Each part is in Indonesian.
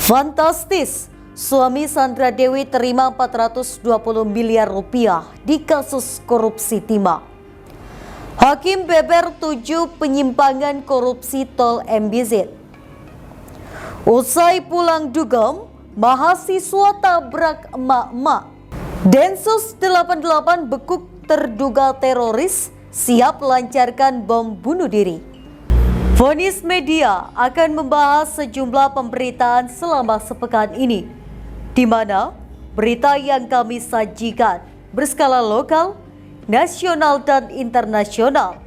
Fantastis, suami Sandra Dewi terima 420 miliar rupiah di kasus korupsi timah. Hakim beber 7 penyimpangan korupsi tol MBZ. Usai pulang dugem, mahasiswa tabrak emak-emak. Densus 88 bekuk terduga teroris siap lancarkan bom bunuh diri. Vonis Media akan membahas sejumlah pemberitaan selama sepekan ini, di mana berita yang kami sajikan berskala lokal, nasional dan internasional.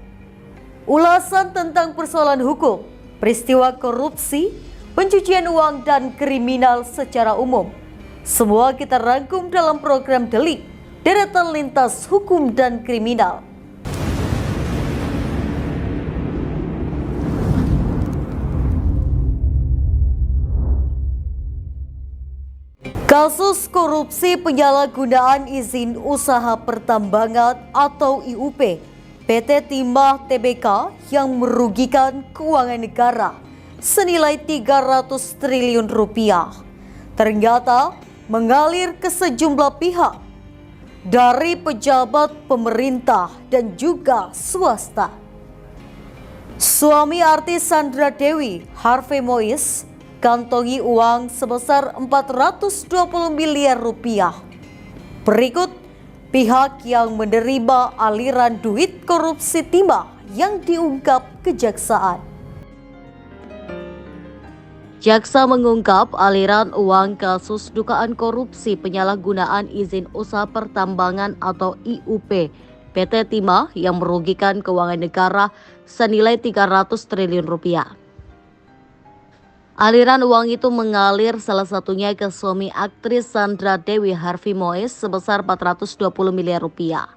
Ulasan tentang persoalan hukum, peristiwa korupsi, pencucian uang dan kriminal secara umum. Semua kita rangkum dalam program Delik, Deretan Lintas Hukum dan Kriminal. Kasus korupsi penyalahgunaan izin usaha pertambangan atau IUP PT Timah Tbk yang merugikan keuangan negara senilai 300 triliun rupiah ternyata mengalir ke sejumlah pihak dari pejabat pemerintah dan juga swasta. Suami artis Sandra Dewi, Harvey Mois, kantongi uang sebesar 420 miliar rupiah. Berikut pihak yang menerima aliran duit korupsi timah yang diungkap kejaksaan. Jaksa mengungkap aliran uang kasus dugaan korupsi penyalahgunaan izin usaha pertambangan atau IUP PT Timah yang merugikan keuangan negara senilai 300 triliun rupiah. Aliran uang itu mengalir salah satunya ke suami aktris Sandra Dewi, Harvey Mois, sebesar 420 miliar rupiah.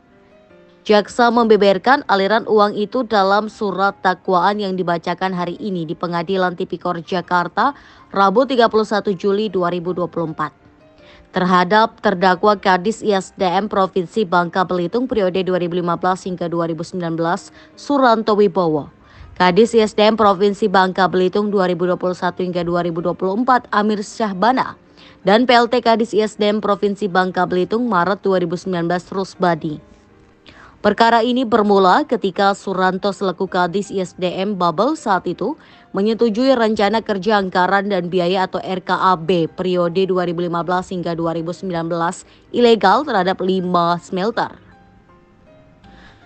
Jaksa membeberkan aliran uang itu dalam surat dakwaan yang dibacakan hari ini di Pengadilan Tipikor Jakarta, Rabu 31 Juli 2024. Terhadap terdakwa Kadis ISDM Provinsi Bangka Belitung periode 2015 hingga 2019, Suranto Wibowo. Kadis ISDM Provinsi Bangka Belitung 2021 hingga 2024 Amir Syahbana dan PLT Kadis ISDM Provinsi Bangka Belitung Maret 2019 Rusbadi. Perkara ini bermula ketika Suranto selaku Kadis ISDM Babel saat itu menyetujui rencana kerja anggaran dan biaya atau RKAB periode 2015 hingga 2019 ilegal terhadap 5 smelter.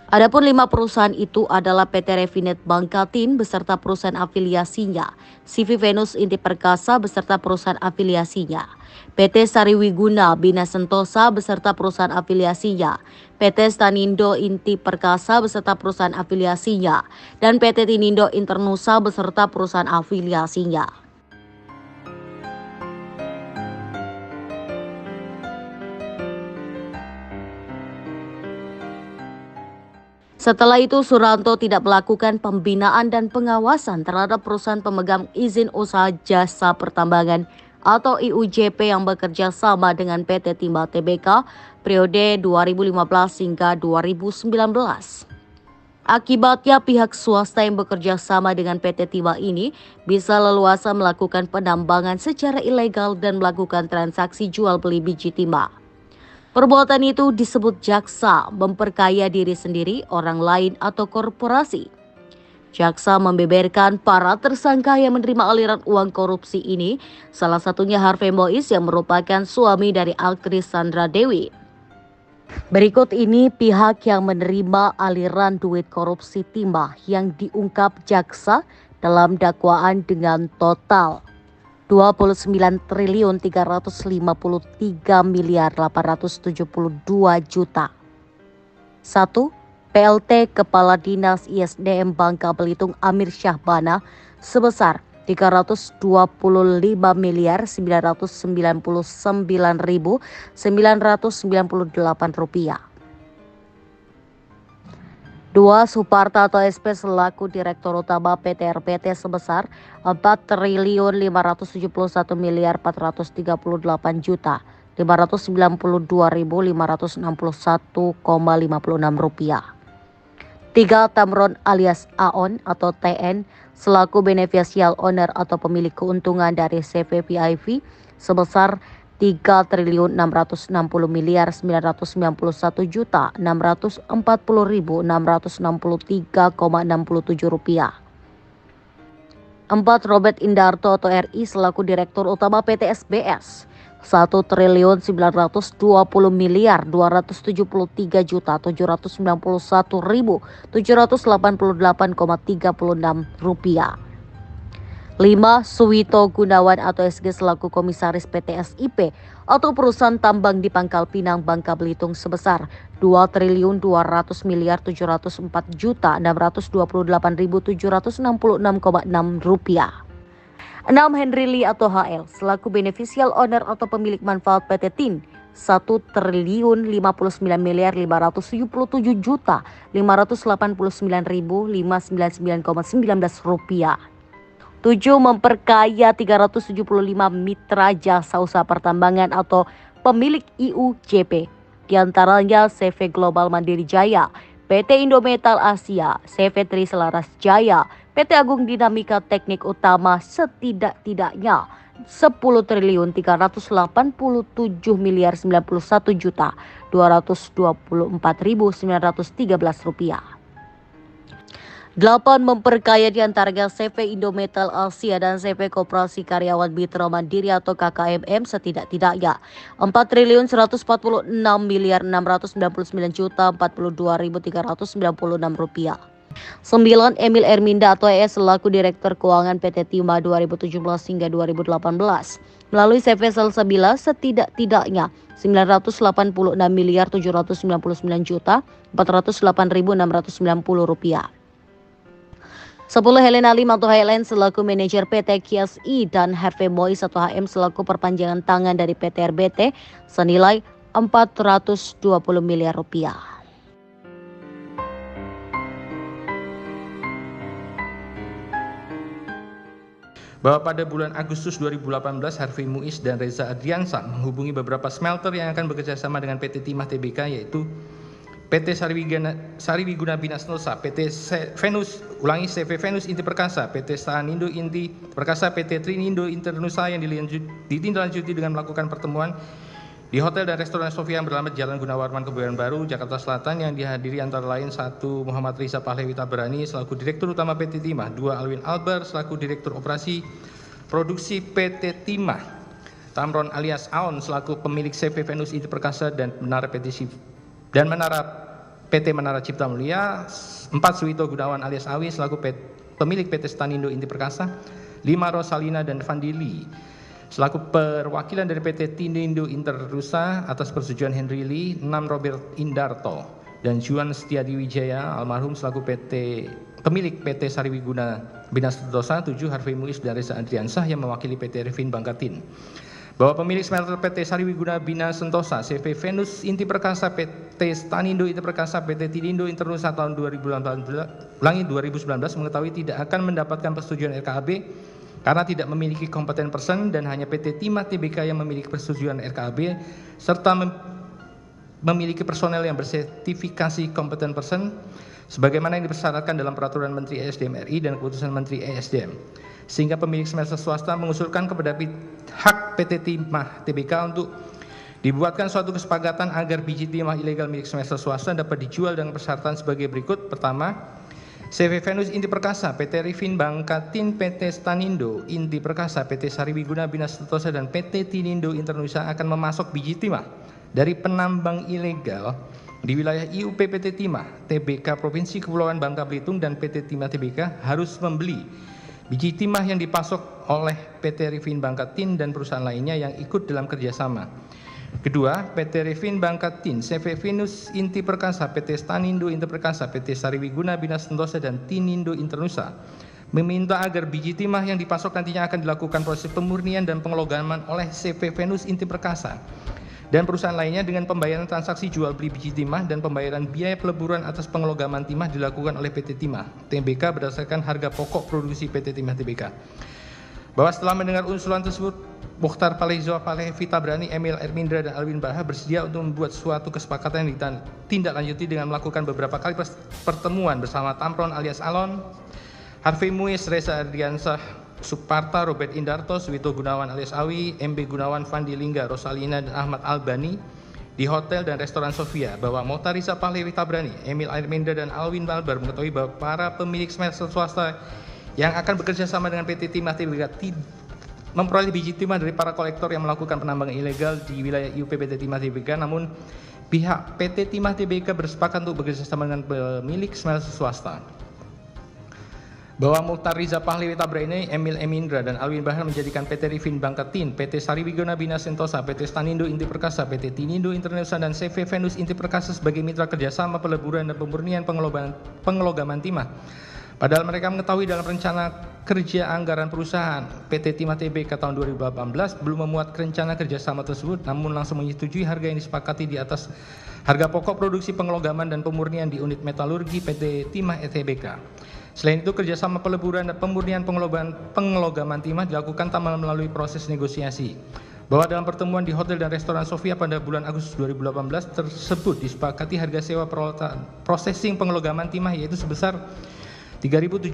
Adapun 5 perusahaan itu adalah PT Refinet Bangkatin beserta perusahaan afiliasinya, CV Venus Inti Perkasa beserta perusahaan afiliasinya, PT Sariwiguna Bina Sentosa beserta perusahaan afiliasinya, PT Stanindo Inti Perkasa beserta perusahaan afiliasinya, dan PT Tinindo Internusa beserta perusahaan afiliasinya. Setelah itu, Suranto tidak melakukan pembinaan dan pengawasan terhadap perusahaan pemegang izin usaha jasa pertambangan atau IUJP yang bekerja sama dengan PT Timah Tbk periode 2015 hingga 2019. Akibatnya pihak swasta yang bekerja sama dengan PT Timah ini bisa leluasa melakukan penambangan secara ilegal dan melakukan transaksi jual beli biji timah. Perbuatan itu disebut jaksa memperkaya diri sendiri, orang lain atau korporasi. Jaksa membeberkan para tersangka yang menerima aliran uang korupsi ini, salah satunya Harvey Mois yang merupakan suami dari aktris Sandra Dewi. Berikut ini pihak yang menerima aliran duit korupsi timah yang diungkap jaksa dalam dakwaan dengan total 29 triliun 353 miliar 872 juta. 1. PLT Kepala Dinas ISDM Bangka Belitung Amir Syahbana sebesar 325 miliar 999.998 rupiah. 2. Suparta atau SP selaku Direktur Utama PT RPT sebesar 4 triliun 571 miliar 438 juta 592.561,56 rupiah. 3. Tamron alias Aon atau TN selaku beneficial owner atau pemilik keuntungan dari CVVIV sebesar 3.960.940.663,67 rupiah. 4. Robert Indarto atau RI selaku Direktur Utama PT SBS 1.923.291.788,36 rupiah. 5. Suwito Gunawan atau SG selaku Komisaris PT SIP atau Perusahaan Tambang di Pangkal Pinang, Bangka Belitung sebesar 2.200.404.628.766,6 rupiah. 6. Henry Lee atau HL selaku Beneficial Owner atau pemilik manfaat PT TIN 1.059.579.599,19 rupiah. 7. Memperkaya 375 mitra jasa usaha pertambangan atau pemilik IUJP, diantaranya CV Global Mandiri Jaya, PT Indometal Asia, CV Triselaras Jaya, PT Agung Dinamika Teknik Utama setidak-tidaknya 10.391.224.913 rupiah. 8. Memperkaya diantaranya CV Indometal Asia dan CV Koperasi Karyawan Mitra Mandiri atau KKMM setidak-tidaknya 4.141.699.042.396 rupiah. 9. Emil Erminda atau ES selaku Direktur Keuangan PT Timah 2017 hingga 2018 melalui CV Salsabila setidak-tidaknya 989.799.408.690 rupiah. 10. Helena Lim atau HLN selaku Manajer PT KSI dan Harvey Mois atau HM selaku perpanjangan tangan dari PT RBT senilai 420 miliar rupiah. Bahwa pada bulan Agustus 2018 Harvey Muiz dan Reza Adriansah menghubungi beberapa smelter yang akan bekerjasama dengan PT Timah Tbk, yaitu PT Sariwiguna Bina Sentosa, PT CV Venus Inti Perkasa, PT Stanindo Inti Perkasa, PT Trinindo Internusa yang ditindaklanjuti dengan melakukan pertemuan di Hotel dan Restoran Sofia yang beralamat Jalan Gunawarman, Kebayoran Baru, Jakarta Selatan, yang dihadiri antara lain 1. Muhammad Riza Pahlevi Tabrani selaku Direktur Utama PT Timah, 2. Alwin Albar selaku Direktur Operasi Produksi PT Timah, Tamron alias Aon selaku pemilik CV Venus Inti Perkasa dan Menara PT Menara Cipta Mulia, 4. Suwito Gunawan alias Awi selaku pemilik PT Stanindo Inti Perkasa, 5. Rosalina dan Vandili selaku perwakilan dari PT Tinindo Interrusa atas persetujuan Henry Lee, 6. Robert Indarto dan Juan Setiadi Wijaya almarhum selaku pemilik PT Sariwiguna Bina Sentosa, 7. Harvey Muiz dan Reza Adriansah yang mewakili PT Revin Bangkatin. Bahwa pemilik smelter PT Sariwiguna Bina Sentosa, CV Venus Inti Perkasa, PT Stanindo Inti Perkasa, PT Tinindo Internusa tahun 2019 mengetahui tidak akan mendapatkan persetujuan RKAB karena tidak memiliki kompeten person dan hanya PT Timah Tbk yang memiliki persetujuan RKAB serta memiliki personel yang bersertifikasi kompeten person sebagaimana yang dipersyaratkan dalam Peraturan Menteri ESDM RI dan Keputusan Menteri ESDM. Sehingga pemilik smelter swasta mengusulkan kepada hak PT Timah Tbk untuk dibuatkan suatu kesepakatan agar biji timah ilegal milik smelter swasta dapat dijual dengan persyaratan sebagai berikut. Pertama, CV Venus Inti Perkasa, PT Revin Bangkatin, PT Stanindo Inti Perkasa, PT Sariwiguna Bina Sentosa dan PT Tinindo Internusa akan memasok biji timah dari penambang ilegal di wilayah IUP PT Timah Tbk Provinsi Kepulauan Bangka Belitung, dan PT Timah Tbk harus membeli biji timah yang dipasok oleh PT Revin Bangkatin dan perusahaan lainnya yang ikut dalam kerjasama. Kedua, PT Revin Bangkatin, CV Venus Inti Perkasa, PT Stanindo Inti Perkasa, PT Sariwiguna Bina Sentosa dan Tinindo Internusa meminta agar biji timah yang dipasok nantinya akan dilakukan proses pemurnian dan pengelogaman oleh CV Venus Inti Perkasa dan perusahaan lainnya dengan pembayaran transaksi jual beli biji timah dan pembayaran biaya peleburan atas pengelogaman timah dilakukan oleh PT Timah Tbk berdasarkan harga pokok produksi PT Timah Tbk. Bahwa setelah mendengar usulan tersebut, Mokhtar Pallezo Falevi Tabrani, Emil Ermindra, dan Alwin Bahar bersedia untuk membuat suatu kesepakatan yang ditindaklanjuti dengan melakukan beberapa kali pertemuan bersama Tamron alias Alon, Harvey Muiz, Reza Ardiansah, Suparta, Robert Indarto, Suwito Gunawan alias Awi, MB Gunawan, Fandi Lingga, Rosalina, dan Ahmad Albani di Hotel dan Restoran Sofia, bahwa Mokhtar Rizal Falevi Tabrani, Emil Ermindra, dan Alwin Bahar mengetahui bahwa para pemilik smelter swasta yang akan bekerja sama dengan PT Timah Tbk memperoleh biji timah dari para kolektor yang melakukan penambangan ilegal di wilayah IUP PT Timah Tbk, namun pihak PT Timah Tbk bersepakat untuk bekerja sama dengan pemilik smelter swasta. Bahwa Mokhtar Rizal Falevi Tabrani, Emil Ermindra, dan Alwin Bahar menjadikan PT Rifin Bangkatin, PT Sariwiguna Bina Sentosa, PT Stanindo Inti Perkasa, PT Tinindo Internasional, dan CV Venus Inti Perkasa sebagai mitra kerjasama peleburan dan pemurnian pengelogaman timah. Padahal mereka mengetahui dalam rencana kerja anggaran perusahaan PT Timah Tbk tahun 2018 belum memuat rencana kerjasama tersebut, namun langsung menyetujui harga yang disepakati di atas harga pokok produksi pengelogaman dan pemurnian di unit metalurgi PT Timah Tbk. Selain itu, kerjasama peleburan dan pemurnian pengelogaman timah dilakukan tanpa melalui proses negosiasi. Bahwa dalam pertemuan di Hotel dan Restoran Sofia pada bulan Agustus 2018 tersebut disepakati harga sewa peralatan processing pengelogaman timah yaitu sebesar $3.700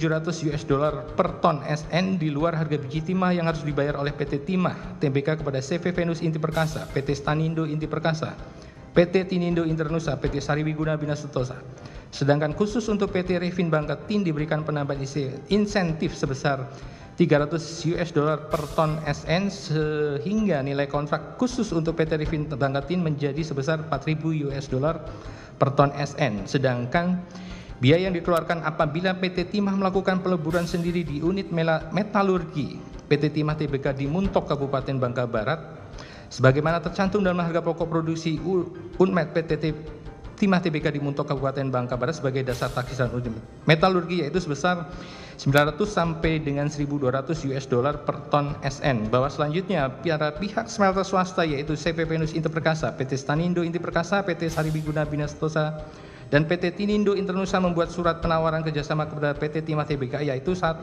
per ton SN di luar harga biji timah yang harus dibayar oleh PT Timah Tbk kepada CV Venus Inti Perkasa, PT Stanindo Inti Perkasa, PT Tinindo Internusa, PT Sariwiguna Bina Sentosa. Sedangkan khusus untuk PT Rifin Bangkatin diberikan penambahan insentif sebesar $300 per ton SN sehingga nilai kontrak khusus untuk PT Rifin Bangkatin menjadi sebesar $4.000 per ton SN. Sedangkan biaya yang dikeluarkan apabila PT Timah melakukan peleburan sendiri di unit metalurgi PT Timah Tbk di Muntok Kabupaten Bangka Barat sebagaimana tercantum dalam harga pokok produksi Unmet PT Timah Tbk di Muntok Kabupaten Bangka Barat sebagai dasar taksiran unit metalurgi yaitu sebesar $900 sampai dengan $1.200 per ton SN. Bahwa selanjutnya para pihak smelter swasta yaitu CV Venus Inti Perkasa, PT Stanindo Inti Perkasa, PT Sariwiguna Bina Sentosa, dan PT Tinindo Internusa membuat surat penawaran kerjasama kepada PT Timah Tbk yaitu 1.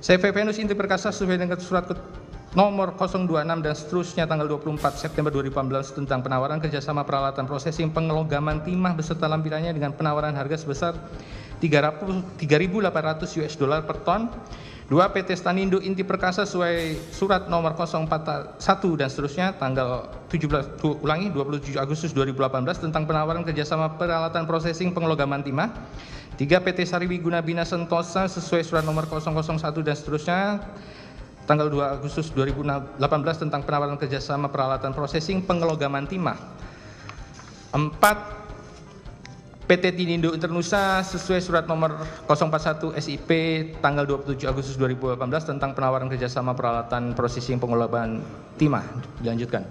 CV Venus Inti Perkasa sesuai dengan surat nomor 026 dan seterusnya tanggal 24 September 2018 tentang penawaran kerjasama peralatan prosesing pengelogaman timah beserta lampirannya dengan penawaran harga sebesar $3.800 per ton. 2. PT Stanindo Inti Perkasa sesuai surat nomor 041 dan seterusnya tanggal 27 Agustus 2018 tentang penawaran kerjasama peralatan prosesing pengelogaman timah. 3. PT Sariwiguna Bina Sentosa sesuai surat nomor 001 dan seterusnya tanggal 2 Agustus 2018 tentang penawaran kerjasama peralatan prosesing pengelogaman timah. 4. PT Tinindo Internusa sesuai surat nomor 041 SIP tanggal 27 Agustus 2018 tentang penawaran kerjasama peralatan processing pengelolaan timah. Dilanjutkan.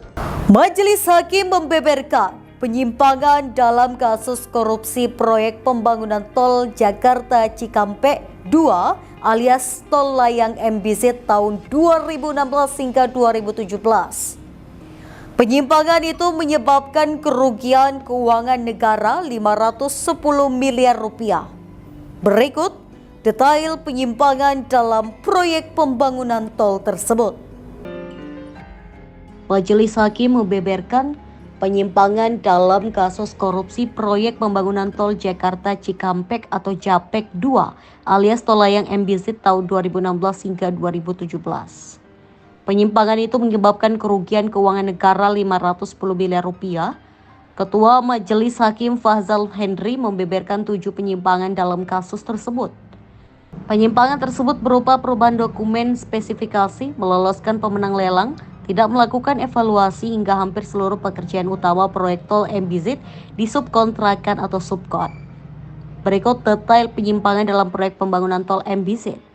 Majelis Hakim membeberkan penyimpangan dalam kasus korupsi proyek pembangunan tol Jakarta Cikampek 2 alias tol layang MBZ tahun 2016 hingga 2017. Penyimpangan itu menyebabkan kerugian keuangan negara 510 miliar rupiah. Berikut detail penyimpangan dalam proyek pembangunan tol tersebut. Majelis Hakim membeberkan penyimpangan dalam kasus korupsi proyek pembangunan tol Jakarta Cikampek atau JAPEK 2 alias tol layang MBZ tahun 2016 hingga 2017. Penyimpangan itu menyebabkan kerugian keuangan negara 510 miliar rupiah. Ketua Majelis Hakim Fahzal Henry membeberkan 7 penyimpangan dalam kasus tersebut. Penyimpangan tersebut berupa perubahan dokumen spesifikasi, meloloskan pemenang lelang, tidak melakukan evaluasi hingga hampir seluruh pekerjaan utama proyek tol MBZ disubkontrakan atau subkon. Berikut detail penyimpangan dalam proyek pembangunan tol MBZ.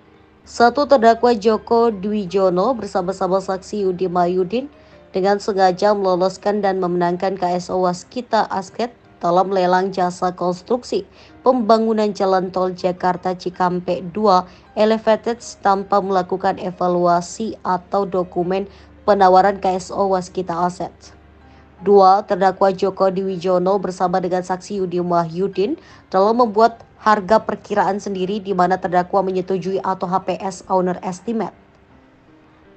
1. Terdakwa Joko Dwijono bersama-sama saksi Yudi Mayudin dengan sengaja meloloskan dan memenangkan KSO Waskita Asket dalam lelang jasa konstruksi pembangunan jalan tol Jakarta Cikampek 2 Elevated tanpa melakukan evaluasi atau dokumen penawaran KSO Waskita Asset. 2. Terdakwa Joko Dwijono bersama dengan saksi Yudi Mahyudin dalam membuat harga perkiraan sendiri di mana terdakwa menyetujui atau HPS Owner Estimate.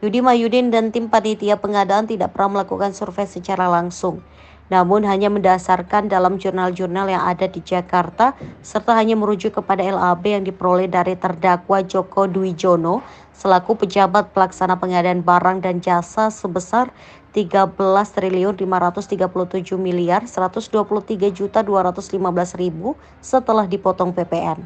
Yudi Mahyudin dan tim panitia pengadaan tidak pernah melakukan survei secara langsung, namun hanya mendasarkan dalam jurnal-jurnal yang ada di Jakarta, serta hanya merujuk kepada LAB yang diperoleh dari terdakwa Joko Dwijono selaku pejabat pelaksana pengadaan barang dan jasa sebesar 13.137.123.215.000 setelah dipotong PPN.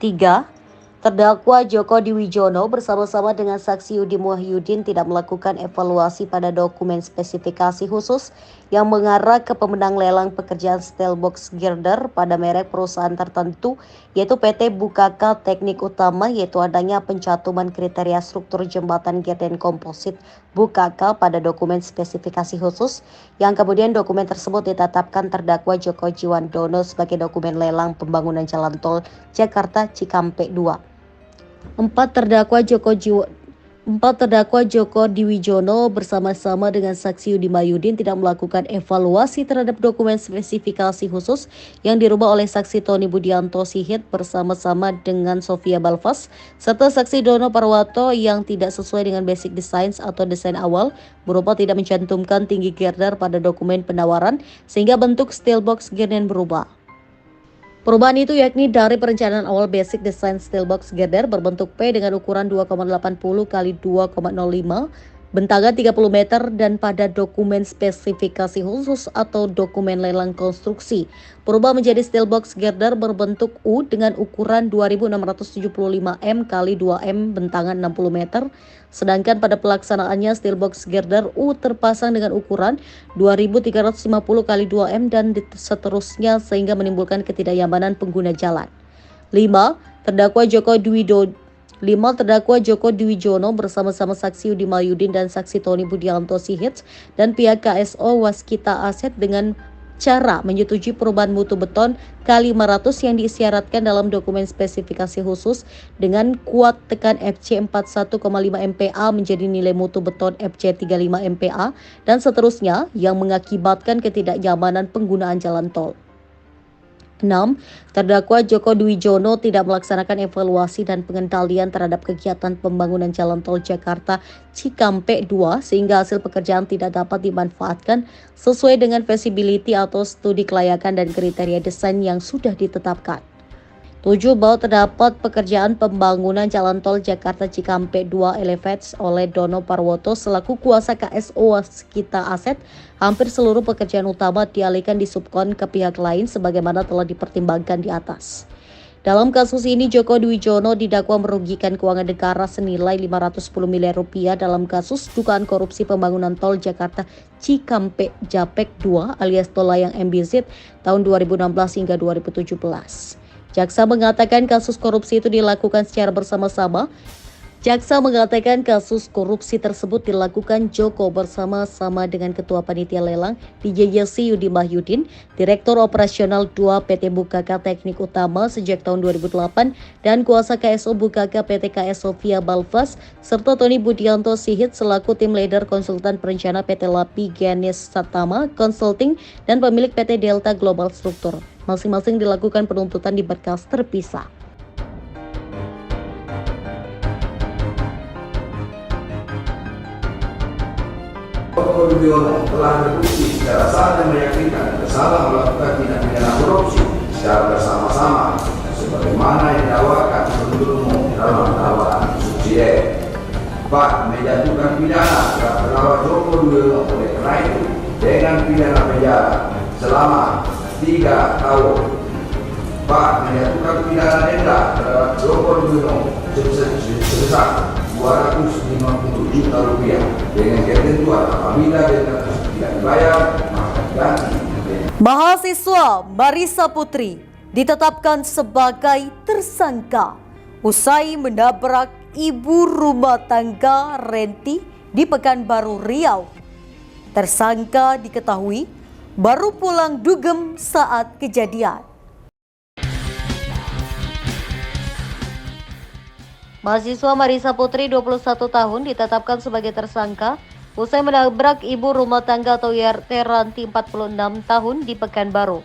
3. Terdakwa Joko Dwijono bersama-sama dengan saksi Yudi Mahyudin tidak melakukan evaluasi pada dokumen spesifikasi khusus yang mengarah ke pemenang lelang pekerjaan steel box girder pada merek perusahaan tertentu, yaitu PT Bukaka Teknik Utama, yaitu adanya pencantuman kriteria struktur jembatan girder komposit Bukaka pada dokumen spesifikasi khusus, yang kemudian dokumen tersebut ditetapkan terdakwa Joko Dwijono sebagai dokumen lelang pembangunan jalan tol Jakarta Cikampek 2. 4 terdakwa Joko Dwijono bersama-sama dengan saksi Yudi Mahyudin tidak melakukan evaluasi terhadap dokumen spesifikasi khusus yang dirubah oleh saksi Tony Budianto Sihit bersama-sama dengan Sofia Balfas serta saksi Dono Parwato yang tidak sesuai dengan basic design atau desain awal, berupa tidak mencantumkan tinggi girder pada dokumen penawaran sehingga bentuk steel box girder berubah. Perubahan itu yakni dari perencanaan awal basic design steel box girder berbentuk P dengan ukuran 2,80 x 2,05, bentangan 30 meter, dan pada dokumen spesifikasi khusus atau dokumen lelang konstruksi berubah menjadi steel box girder berbentuk U dengan ukuran 2.675 m x 2 m bentangan 60 meter, sedangkan pada pelaksanaannya steel box girder U terpasang dengan ukuran 2.350 x 2 m dan seterusnya sehingga menimbulkan ketidaknyamanan pengguna jalan. 5. Terdakwa Joko Dwijono bersama-sama saksi Yudi Mahyudin dan saksi Tony Budianto Sihit dan pihak KSO Waskita Aset dengan cara menyetujui perubahan mutu beton K500 yang diisyaratkan dalam dokumen spesifikasi khusus dengan kuat tekan FC 41,5 MPa menjadi nilai mutu beton FC 35 MPa dan seterusnya yang mengakibatkan ketidaknyamanan penggunaan jalan tol. 6. Terdakwa Joko Dwijono tidak melaksanakan evaluasi dan pengendalian terhadap kegiatan pembangunan jalan tol Jakarta Cikampek 2 sehingga hasil pekerjaan tidak dapat dimanfaatkan sesuai dengan feasibility atau studi kelayakan dan kriteria desain yang sudah ditetapkan. 7. Bahwa terdapat pekerjaan pembangunan jalan tol Jakarta Cikampek 2 Elevates oleh Dono Parwoto selaku kuasa KSO Waskita Aset, hampir seluruh pekerjaan utama dialihkan di subkon ke pihak lain sebagaimana telah dipertimbangkan di atas. Dalam kasus ini, Joko Dwijono didakwa merugikan keuangan negara senilai 510 miliar rupiah dalam kasus dugaan korupsi pembangunan tol Jakarta Cikampek Japek 2 alias tol layang MBZ tahun 2016 hingga 2017. Jaksa mengatakan kasus korupsi itu dilakukan secara bersama-sama. Jaksa mengatakan kasus korupsi tersebut dilakukan Joko bersama-sama dengan Ketua Panitia Lelang DJYC Yudi Mahyudin, Direktur Operasional 2 PT Bukaka Teknik Utama sejak tahun 2008, dan Kuasa KSO Bukaka PT KS Sofia Balfas, serta Tony Budianto Sihit selaku tim leader konsultan perencana PT Lapi Ganes Satama Consulting dan pemilik PT Delta Global Struktur. Masing-masing dilakukan penuntutan di berkas terpisah. Joko Dwijono telah terbukti secara sah dan meyakinkan bersalah melakukan tindak pidana korupsi secara bersama-sama sebagaimana yang didakwakan penuntut umum dalam dakwaan subsidiar. 4. Menjatuhkan pidana terhadap terdakwa Joko Dwijono oleh karena itu dengan pidana penjara selama 3 tahun. 4. Menjatuhkan pidana denda terhadap Joko Dwijono sebesar 250 juta rupiah dengan ketentuan apabila denda tersebut tidak dibayar maka diganti. Mahasiswa Marisa Putri ditetapkan sebagai tersangka usai menabrak ibu rumah tangga Renti di Pekanbaru Riau. Tersangka diketahui baru pulang dugem saat kejadian. Mahasiswa Marisa Putri 21 tahun ditetapkan sebagai tersangka usai menabrak ibu rumah tangga atau YRT Ranti 46 tahun di Pekanbaru.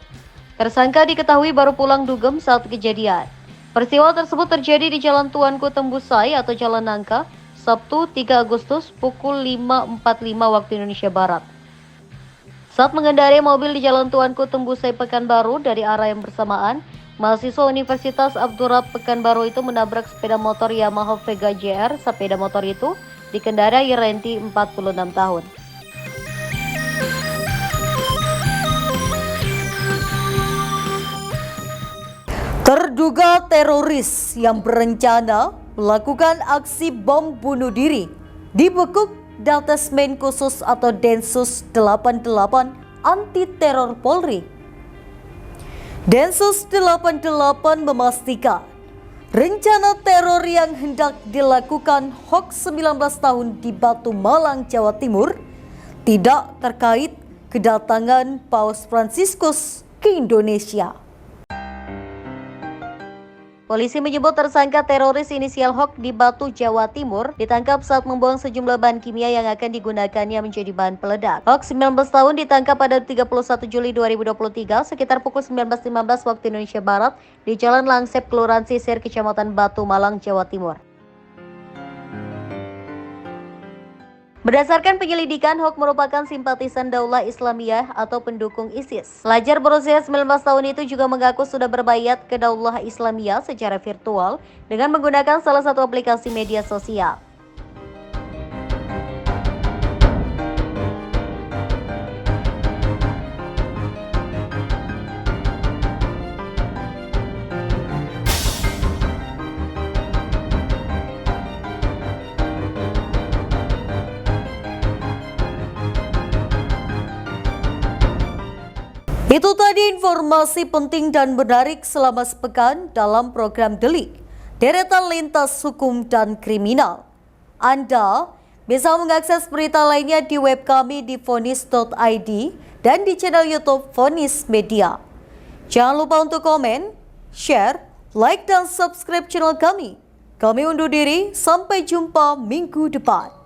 Tersangka diketahui baru pulang dugem saat kejadian. Peristiwa tersebut terjadi di Jalan Tuanku Tembusai atau Jalan Nangka, Sabtu 3 Agustus pukul 5.45 waktu Indonesia Barat. Saat mengendarai mobil di Jalan Tuanku Tembusai Pekanbaru dari arah yang bersamaan, mahasiswa Universitas Abdurrahman Pekanbaru itu menabrak sepeda motor Yamaha Vega JR. Sepeda motor itu dikendarai Renti 46 tahun. Terduga teroris yang berencana melakukan aksi bom bunuh diri dibekuk Detesmen Khusus atau Densus 88 Anti Teror Polri. Densus 88 memastikan rencana teror yang hendak dilakukan hoax 19 tahun di Batu Malang, Jawa Timur tidak terkait kedatangan Paus Fransiskus ke Indonesia. Polisi menyebut tersangka teroris inisial HOK di Batu, Jawa Timur ditangkap saat membuang sejumlah bahan kimia yang akan digunakannya menjadi bahan peledak. HOK 19 tahun ditangkap pada 31 Juli 2023 sekitar pukul 19.15 waktu Indonesia Barat di Jalan Langsep, Kelurahan Sisir, Kecamatan Batu Malang, Jawa Timur. Berdasarkan penyelidikan, HOK merupakan simpatisan Daulah Islamiyah atau pendukung ISIS. Pelajar berusia 19 tahun itu juga mengaku sudah berbayat ke Daulah Islamiyah secara virtual dengan menggunakan salah satu aplikasi media sosial. Itu tadi informasi penting dan menarik selama sepekan dalam program Delik, Deretan Lintas Hukum dan Kriminal. Anda bisa mengakses berita lainnya di web kami di vonis.id dan di channel YouTube Vonis Media. Jangan lupa untuk komen, share, like, dan subscribe channel kami. Kami undur diri, sampai jumpa minggu depan.